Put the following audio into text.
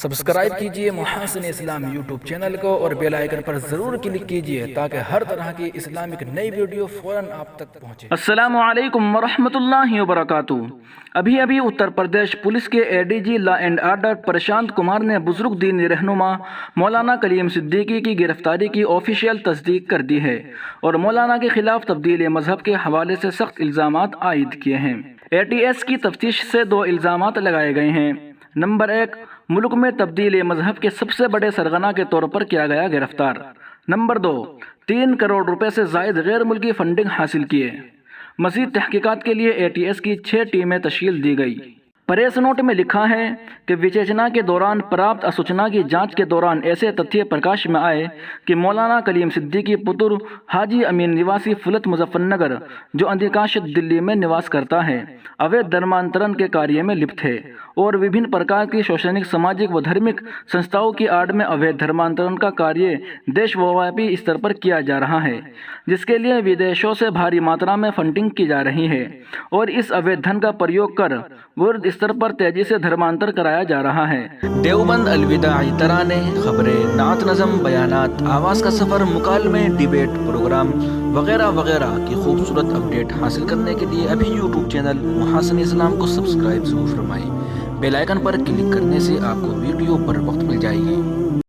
Subscribe کیجئے محاسن اسلام YouTube channel کو اور بیل آئیکن پر ضرور کلک کیجئے تاکہ ہر طرح کی اسلامک نئی ویڈیو فوراً آپ تک پہنچے۔ السلام علیکم ورحمۃ اللہ وبرکاتہ۔ ابھی اتر پردیش پولیس کے A D G law and order Prashant Kumar نے بزرگ دینی رہنما مولانا کلیم صدیقی کی گرفتاری کی آفیشیل تصدیق کر دی ہے اور مولانا کے خلاف تبدیل مذہب کے حوالے سے سخت الزامات عائد کیے ہیں۔ اے ٹی ایس کی تفتیش سے 2 الزامات لگائے گئے ہیں۔ نمبر 1، ملک میں تبدیل مذہب کے سب سے بڑے سرغنہ کے طور پر کیا گیا گرفتار۔ نمبر 2، 3 کروڑ روپے سے زائد غیر ملکی فنڈنگ حاصل کیے۔ مزید تحقیقات کے لیے اے ٹی ایس کی 6 ٹیمیں تشکیل دی گئی۔ پریس نوٹ میں لکھا ہے کہ وچیچنا کے دوران پراپت اسوچنا کی جانچ کے دوران ایسے تتھیہ پرکاش میں آئے کہ مولانا کلیم صدیقی پتر حاجی امین نواسی فلت مظفر نگر، جو اندھکاشت دلی میں نواس کرتا ہے، اویدھ دھرمانترن کے کاریہ میں لپت ہے اور وبھن پرکار کی شوشنک سماجک و دھرمک سنستھاؤں کی آڑ میں اویدھ دھرمانترن کا کاریہ دیش ویاپی استر پر کیا جا رہا ہے، جس کے لیے ودیشوں سے بھاری ماترا میں فنڈنگ کی جا رہی ہے اور اس اویدھ دھن کا پریوگ کر ورد استر پر تیزی سے دھرمانتر کرایا جا رہا ہے۔ دیوبند الوداعی ترانے، خبریں، نعت نظم، بیانات، آواز کا سفر، مکالمے، ڈیبیٹ، پروگرام وغیرہ وغیرہ کی خوبصورت اپڈیٹ حاصل کرنے کے لیے ابھی یوٹیوب چینل محاسن اسلام کو سبسکرائب ضرور فرمائیں۔ بیل آئیکن پر کلک کرنے سے آپ کو ویڈیو پر وقت مل جائے گی۔